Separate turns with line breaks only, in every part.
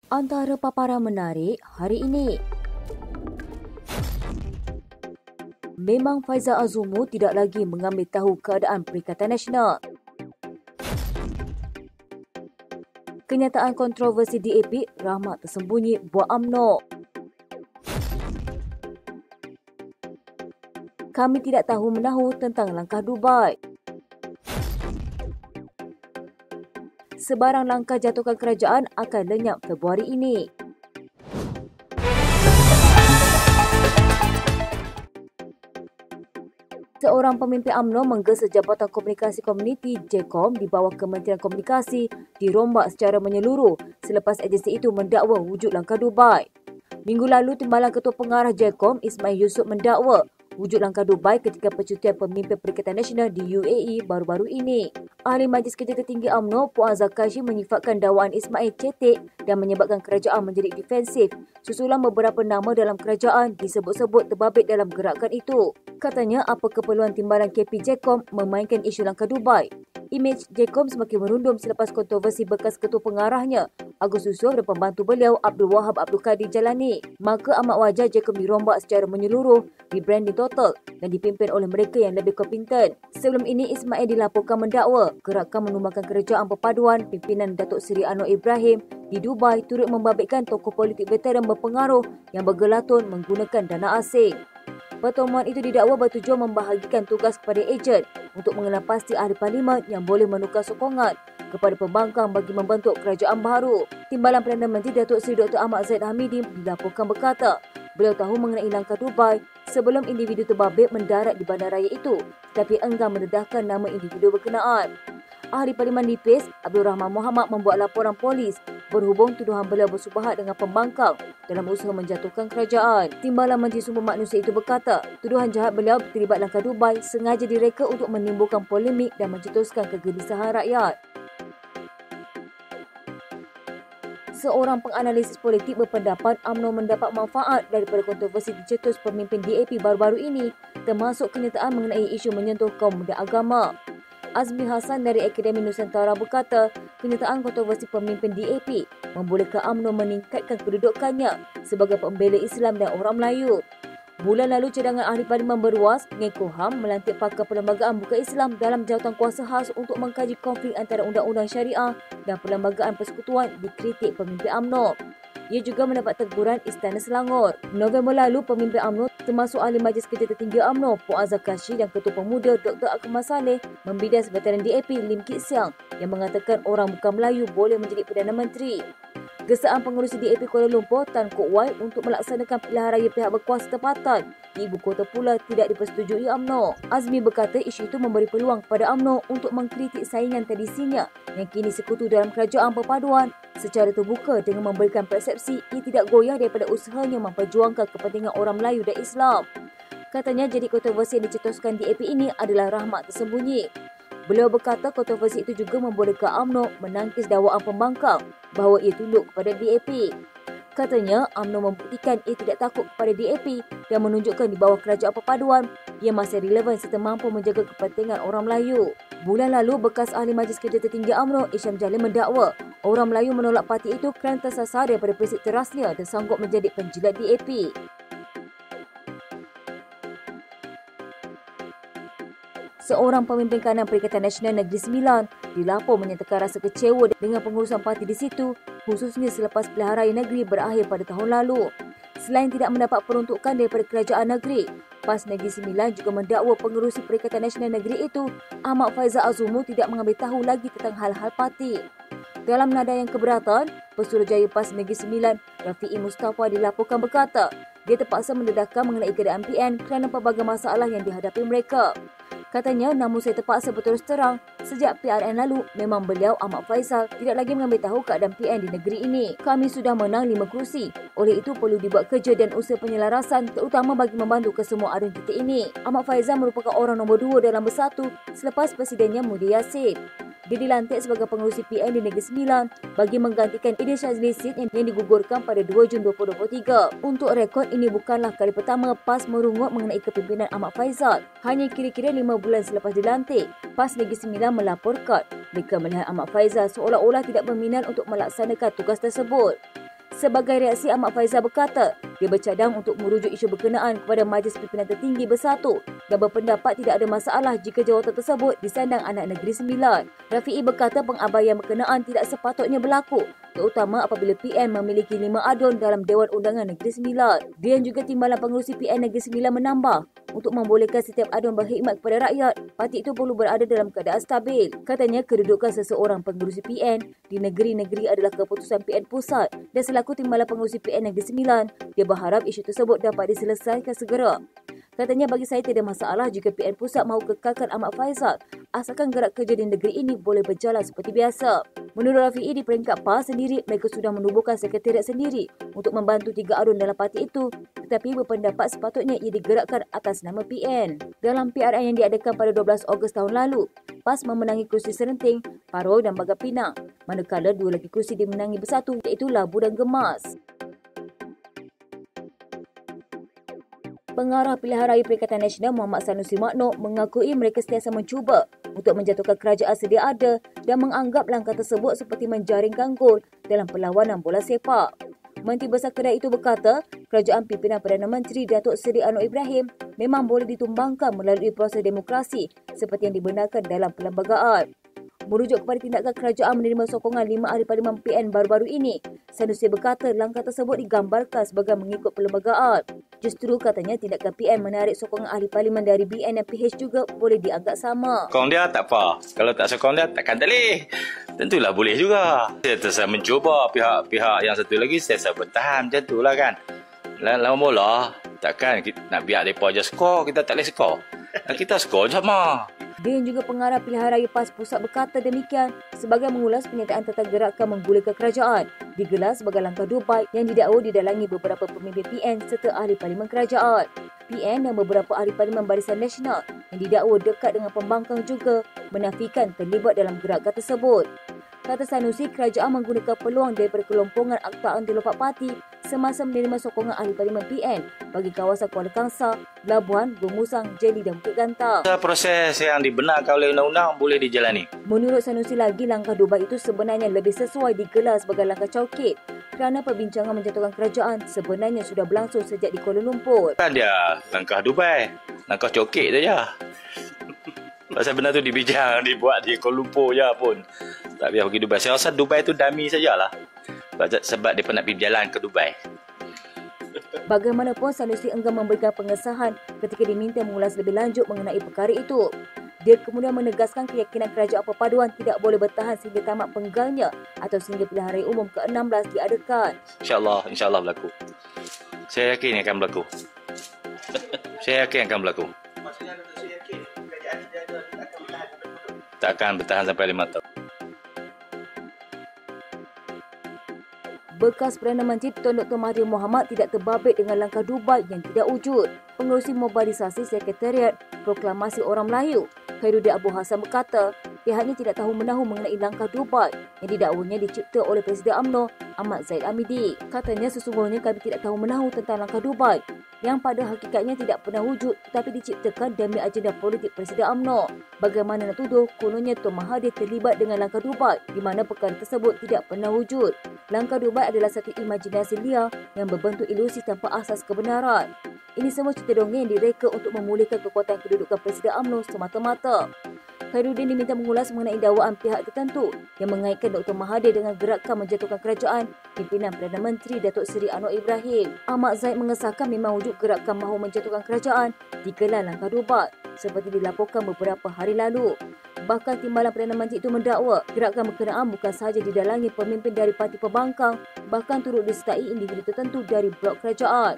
Antara paparan menarik hari ini. Memang Faizal Azumu tidak lagi mengambil tahu keadaan Perikatan Nasional. Kenyataan kontroversi DAP, Rahmat tersembunyi buat UMNO. Kami tidak tahu menahu tentang langkah Dubai. Sebarang langkah jatuhkan kerajaan akan lenyap Februari ini. Seorang pemimpin UMNO menggesa Jabatan Komunikasi Komuniti JKOM di bawah Kementerian Komunikasi dirombak secara menyeluruh selepas agensi itu mendakwa wujud langkah Dubai. Minggu lalu, Timbalan Ketua Pengarah JKOM Ismail Yusof mendakwa wujud langkah Dubai ketika percutian pemimpin Perikatan Nasional di UAE baru-baru ini. Ahli Majlis Kerja Tertinggi UMNO Puan Zarkashi menyifatkan dakwaan Ismail cetek dan menyebabkan kerajaan menjadi defensif susulan beberapa nama dalam kerajaan disebut-sebut terbabit dalam gerakan itu. Katanya, apa keperluan Timbalan KP JKOM memainkan isu langkah Dubai? Imej JKOM semakin merundum selepas kontroversi bekas ketua pengarahnya Agus Yusof dan pembantu beliau Abdul Wahab Abdul Qadir jalani. Maka amat wajar JKOM dirombak secara menyeluruh, rebranding total dan dipimpin oleh mereka yang lebih kompeten. Sebelum ini, Ismail dilaporkan mendakwa gerakan menumbangkan kerajaan perpaduan pimpinan Datuk Seri Anwar Ibrahim di Dubai turut membabitkan tokoh politik veteran berpengaruh yang bergelatun menggunakan dana asing. Pertemuan itu didakwa bertujuan membahagikan tugas kepada ejen untuk mengenal pasti ahli parlimen yang boleh menukar sokongan kepada pembangkang bagi membentuk kerajaan baru. Timbalan Perdana Menteri Datuk Seri Dr. Ahmad Zahid Hamidi dilaporkan berkata, beliau tahu mengenai langkah Dubai sebelum individu terbabit mendarat di bandaraya itu, tetapi enggan mendedahkan nama individu berkenaan. Ahli Parlimen Nipis, Abdul Rahman Muhammad membuat laporan polis berhubung tuduhan beliau bersubahat dengan pembangkang dalam usaha menjatuhkan kerajaan. Timbalan Menteri Sumber Manusia itu berkata, tuduhan jahat beliau terlibat langkah Dubai sengaja direka untuk menimbulkan polemik dan mencetuskan kegelisahan rakyat. Seorang penganalisis politik berpendapat UMNO mendapat manfaat daripada kontroversi dicetus pemimpin DAP baru-baru ini, termasuk kenyataan mengenai isu menyentuh kaum dan agama. Azmi Hassan dari Akademi Nusantara berkata, kenyataan kontroversi pemimpin DAP membolehkan UMNO meningkatkan kedudukannya sebagai pembela Islam dan orang Melayu. Bulan lalu, cadangan ahli parlimen beruas Menkumham melantik pakar perlembagaan bukan Islam dalam jawatan kuasa khas untuk mengkaji konflik antara undang-undang syariah dan perlembagaan persekutuan dikritik pemimpin UMNO. Ia juga mendapat teguran Istana Selangor. November lalu, pemimpin UMNO termasuk Ahli Majlis Kerja Tertinggi UMNO Puan Zarkashi dan Ketua Pemuda Dr. Akmal Saleh membidas veteran DAP Lim Kit Siang yang mengatakan orang bukan Melayu boleh menjadi Perdana Menteri. Gesaan pengurusi DAP Kuala Lumpur Tan Kok Wai untuk melaksanakan pilihan raya pihak berkuasa tempatan di ibu kota pula tidak dipersetujui UMNO. Azmi berkata isu itu memberi peluang kepada UMNO untuk mengkritik saingan tradisinya yang kini sekutu dalam kerajaan perpaduan secara terbuka dengan memberikan persepsi ia tidak goyah daripada usahanya memperjuangkan kepentingan orang Melayu dan Islam. Katanya, jadi kontroversi yang dicetuskan DAP ini adalah rahmat tersembunyi. Beliau berkata kontroversi itu juga membolehkan UMNO menangkis dakwaan pembangkang bahawa ia tunduk kepada DAP. Katanya, UMNO membuktikan ia tidak takut kepada DAP dan menunjukkan di bawah kerajaan perpaduan ia masih relevan serta mampu menjaga kepentingan orang Melayu. Bulan lalu, bekas Ahli Majlis Kerja Tertinggi UMNO Isham Jalil mendakwa orang Melayu menolak parti itu kerana tersasar daripada prinsip terasnya dan sanggup menjadi penjilat DAP. Seorang pemimpin kanan Perikatan Nasional Negeri Sembilan dilapor menyatakan rasa kecewa dengan pengurusan parti di situ, khususnya selepas pilihan raya negeri berakhir pada tahun lalu. Selain tidak mendapat peruntukan daripada kerajaan negeri, PAS Negeri Sembilan juga mendakwa pengerusi Perikatan Nasional Negeri itu, Ahmad Faizal Azumu, tidak mengambil tahu lagi tentang hal-hal parti. Dalam nada yang keberatan, Pesuruhjaya PAS Negeri Sembilan, Rafi'i Mustafa dilaporkan berkata, dia terpaksa mendedahkan mengenai keadaan PN kerana pelbagai masalah yang dihadapi mereka. Katanya, namun saya terpaksa berterus terang, sejak PRN lalu, memang beliau Ahmad Faizal tidak lagi mengambil tahu keadaan PN di negeri ini. Kami sudah menang 5 kerusi. Oleh itu, perlu dibuat kerja dan usaha penyelarasan terutama bagi membantu kesemua arun kita ini. Ahmad Faizal merupakan orang nombor 2 dalam bersatu selepas presidennya Mudi Yassin. Dia dilantik sebagai pengerusi PN di Negeri Sembilan bagi menggantikan Idris Shazli Sid yang digugurkan pada 2 Jun 2023. Untuk rekod, ini bukanlah kali pertama PAS merungut mengenai kepimpinan Ahmad Faizal. Hanya kira-kira 5 bulan selepas dilantik, PAS Negeri Sembilan melaporkan mereka melihat Ahmad Faizal seolah-olah tidak berminat untuk melaksanakan tugas tersebut. Sebagai reaksi, Ahmad Faizal berkata dia bercadang untuk merujuk isu berkenaan kepada Majlis Pimpinan Tertinggi Bersatu dan berpendapat tidak ada masalah jika jawatan tersebut disandang anak Negeri Sembilan. Rafi'i berkata pengabaian berkenaan tidak sepatutnya berlaku, terutama apabila PN memiliki 5 adun dalam Dewan Undangan Negeri Sembilan. Dia juga Timbalan Pengerusi PN Negeri Sembilan menambah, untuk membolehkan setiap adun berkhidmat kepada rakyat, parti itu perlu berada dalam keadaan stabil. Katanya kedudukan seseorang pengerusi PN di negeri-negeri adalah keputusan PN Pusat dan selaku Timbalan Pengerusi PN Negeri Sembilan, dia berharap isu tersebut dapat diselesaikan segera. Katanya bagi saya tidak masalah jika PN Pusat mahu kekalkan Ahmad Faizal asalkan gerak kerja di negeri ini boleh berjalan seperti biasa. Menurut Rafi'i, di peringkat PAS sendiri, mereka sudah menubuhkan sekretariat sendiri untuk membantu 3 adun dalam parti itu, tetapi berpendapat sepatutnya ia digerakkan atas nama PN. Dalam PRN yang diadakan pada 12 Ogos tahun lalu, PAS memenangi kursi Serenting, Paroi dan Bagan Pinang, manakala 2 lagi kursi dimenangi bersatu iaitu Labu dan Gemas. Pengarah Pilihan Raya Perikatan Nasional Muhammad Sanusi Makno mengakui mereka sentiasa mencuba untuk menjatuhkan kerajaan sedia ada dan menganggap langkah tersebut seperti menjaringkan gol dalam perlawanan bola sepak. Menteri Besar Kedah itu berkata, kerajaan pimpinan Perdana Menteri Datuk Seri Anwar Ibrahim memang boleh ditumbangkan melalui proses demokrasi seperti yang dibenarkan dalam perlembagaan. Merujuk kepada tindakan kerajaan menerima sokongan 5 ahli parlimen PN baru-baru ini, Sanusi berkata langkah tersebut digambarkan sebagai mengikut perlembagaan. Justru katanya tindakan PN menarik sokongan ahli parlimen dari BN dan PH juga boleh dianggap sama.
Sokong dia tak apa. Kalau tak sokong dia takkan tak boleh. Tentulah boleh juga. Saya terasa mencuba, pihak yang satu lagi saya bertahan macam itulah kan. Lama mula takkan nak biar mereka je skor, kita tak boleh skor. Kita skor sama.
Dia yang juga pengarah Pilihan Raya PAS Pusat berkata demikian sebagai mengulas pernyataan tentang gerakan menggulirkan kerajaan digelar sebagai langkah Dubai yang didakwa didalangi beberapa pemimpin PN serta ahli parlimen kerajaan. PN dan beberapa ahli parlimen Barisan Nasional yang didakwa dekat dengan pembangkang juga menafikan terlibat dalam gerakan tersebut. Kata Sanusi, kerajaan menggunakan peluang daripada kelompongan Akta Anti Lompat Parti semasa menerima sokongan ahli parlimen PN bagi kawasan Kuala Kangsar, Labuan, Gomusang, Jeli dan Bukit Gantang.
Proses yang dibenarkan oleh undang-undang boleh dijalani.
Menurut Sanusi lagi, langkah Dubai itu sebenarnya lebih sesuai digelar sebagai langkah cawkit kerana perbincangan menjatuhkan kerajaan sebenarnya sudah berlangsung sejak di Kuala Lumpur.
Kan dia langkah Dubai, langkah cokek saja. Pasal benda tu dibincang, dibuat di Kuala Lumpur je pun. Tak biar pergi Dubai. Saya rasa Dubai tu dummy sajalah. Sebab dia nak pergi berjalan ke Dubai.
Bagaimanapun, Sanusi enggan memberikan pengesahan ketika diminta mengulas lebih lanjut mengenai perkara itu. Dia kemudian menegaskan keyakinan kerajaan perpaduan tidak boleh bertahan sehingga tamat penggalnya atau sehingga pilihan raya umum ke-16 diadakan.
InsyaAllah berlaku. Saya yakin akan berlaku. Saya yakin akan berlaku.
Maksudnya saya yakin kerajaan sedia ada akan bertahan.
Tak akan bertahan sampai 5 tahun.
Bekas Perdana Menteri Tun Dr. Mahathir Mohamad tidak terbabit dengan langkah Dubai yang tidak wujud. Pengerusi Mobilisasi Sekretariat Proklamasi Orang Melayu, Khairuddin Abu Hassan berkata, pihaknya tidak tahu menahu mengenai langkah Dubai yang didakwanya dicipta oleh Presiden UMNO Ahmad Zahid Hamidi. Katanya sesungguhnya kami tidak tahu menahu tentang langkah Dubai yang pada hakikatnya tidak pernah wujud tetapi diciptakan demi agenda politik Presiden UMNO. Bagaimana nak tuduh kononnya Tun Mahathir terlibat dengan langkah Dubai di mana perkara tersebut tidak pernah wujud. Langkah Dubai adalah satu imajinasi liar yang berbentuk ilusi tanpa asas kebenaran. Ini semua cerita dongeng yang direka untuk memulihkan kekuatan kedudukan Presiden UMNO semata-mata. Khairuddin diminta mengulas mengenai dakwaan pihak tertentu yang mengaitkan Dr. Mahathir dengan gerakan menjatuhkan kerajaan pimpinan Perdana Menteri Datuk Seri Anwar Ibrahim. Ahmad Zahid mengesahkan memang wujud gerakan mahu menjatuhkan kerajaan dikelar langkah Dubai seperti dilaporkan beberapa hari lalu. Bahkan Timbalan Perdana Menteri itu mendakwa gerakan berkenaan bukan sahaja didalangi pemimpin dari parti pembangkang, bahkan turut disertai individu tertentu dari blok kerajaan.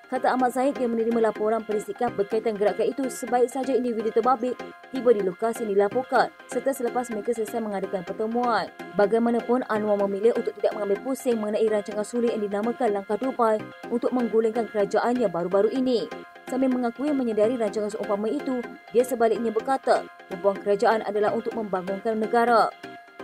Kata Ahmad Zahid, dia menerima laporan perisikan berkaitan gerakan itu sebaik saja individu terbabit tiba di lokasi yang dilaporkan serta selepas mereka selesai mengadakan pertemuan. Bagaimanapun, Anwar memilih untuk tidak mengambil pusing mengenai rancangan sulit yang dinamakan Langkah Dubai untuk menggulingkan kerajaannya baru-baru ini. Sambil mengakui menyedari rancangan seumpama itu, dia sebaliknya berkata, tumpuan kerajaan adalah untuk membangunkan negara.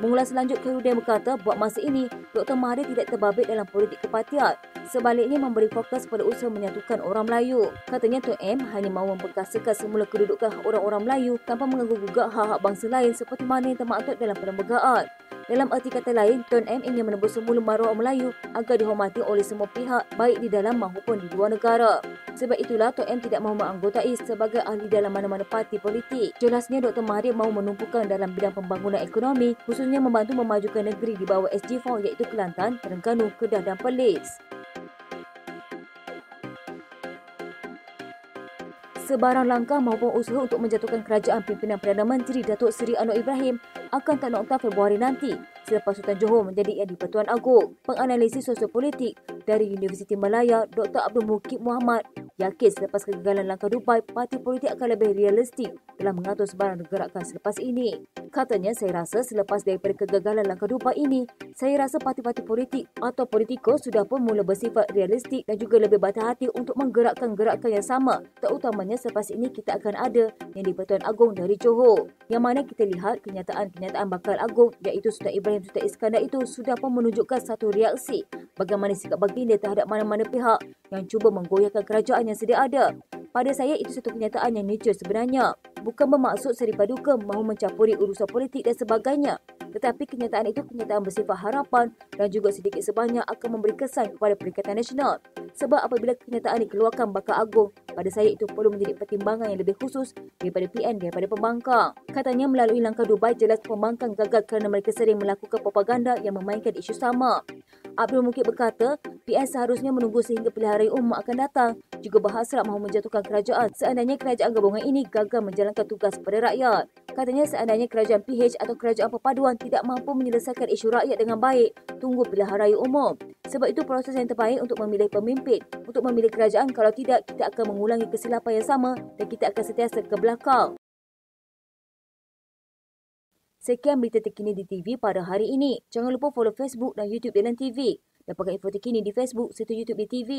Mengulas lanjut, Khairuddin berkata, buat masa ini, Dr. Mahathir tidak terbabit dalam politik kepartian. Sebaliknya memberi fokus pada usaha menyatukan orang Melayu. Katanya Tun M hanya mahu memperkasakan semula kedudukan orang-orang Melayu tanpa mengganggu-gugat hak-hak bangsa lain seperti mana yang termaktub dalam perlembagaan. Dalam erti kata lain, Tuan M ingin menembus semula maruah Melayu agar dihormati oleh semua pihak baik di dalam maupun di luar negara. Sebab itulah Tuan M tidak mahu menganggotai sebagai ahli dalam mana-mana parti politik. Jelasnya Dr. Mahathir mahu menumpukan dalam bidang pembangunan ekonomi, khususnya membantu memajukan negeri di bawah SG4 iaitu Kelantan, Terengganu, Kedah dan Perlis. Sebarang langkah maupun usaha untuk menjatuhkan kerajaan pimpinan Perdana Menteri Datuk Seri Anwar Ibrahim akan tak nokta Februari nanti selepas Sultan Johor menjadi yang di-Pertuan Agong. Penganalisis sosiopolitik dari Universiti Malaya, Dr. Abdul Mukib Muhammad, yakin selepas kegagalan langkah Dubai, parti politik akan lebih realistik dalam mengatur sebarang gerakan selepas ini. Katanya, saya rasa selepas daripada kegagalan langkah Dubai ini, saya rasa parti-parti politik atau politiko sudah pun mula bersifat realistik dan juga lebih berhati-hati untuk menggerakkan gerakan yang sama. Terutamanya selepas ini kita akan ada yang di-Pertuan Agong dari Johor. Yang mana kita lihat kenyataan bakal Agong iaitu Sultan Ibrahim Sultan Iskandar itu sudah pun menunjukkan satu reaksi bagaimana sikap baginda terhadap mana-mana pihak yang cuba menggoyahkan kerajaan yang sedia ada. Pada saya itu satu kenyataan yang nature sebenarnya. Bukan bermaksud seripaduka mahu mencampuri urusan politik dan sebagainya. Tetapi kenyataan itu kenyataan bersifat harapan dan juga sedikit sebanyak akan memberi kesan kepada Perikatan Nasional. Sebab apabila kenyataan dikeluarkan bakal Agong, pada saya itu perlu menjadi pertimbangan yang lebih khusus daripada PN daripada pembangkang. Katanya melalui langkah Dubai jelas pembangkang gagal kerana mereka sering melakukan propaganda yang memainkan isu sama. Abdul Mukib berkata, PN seharusnya menunggu sehingga pilihan raya umum akan datang, juga berhasrat mahu menjatuhkan kerajaan seandainya kerajaan gabungan ini gagal menjalankan tugas kepada rakyat. Katanya seandainya kerajaan PH atau kerajaan perpaduan tidak mampu menyelesaikan isu rakyat dengan baik, tunggu pilihan raya umum. Sebab itu proses yang terbaik untuk memilih pemimpin, untuk memilih kerajaan. Kalau tidak, kita akan mengulangi kesilapan yang sama dan kita akan sentiasa ke belakang. Sekian berita terkini di TV pada hari ini. Jangan lupa follow Facebook dan YouTube Dilan TV. Dapatkan info terkini di Facebook serta YouTube di TV.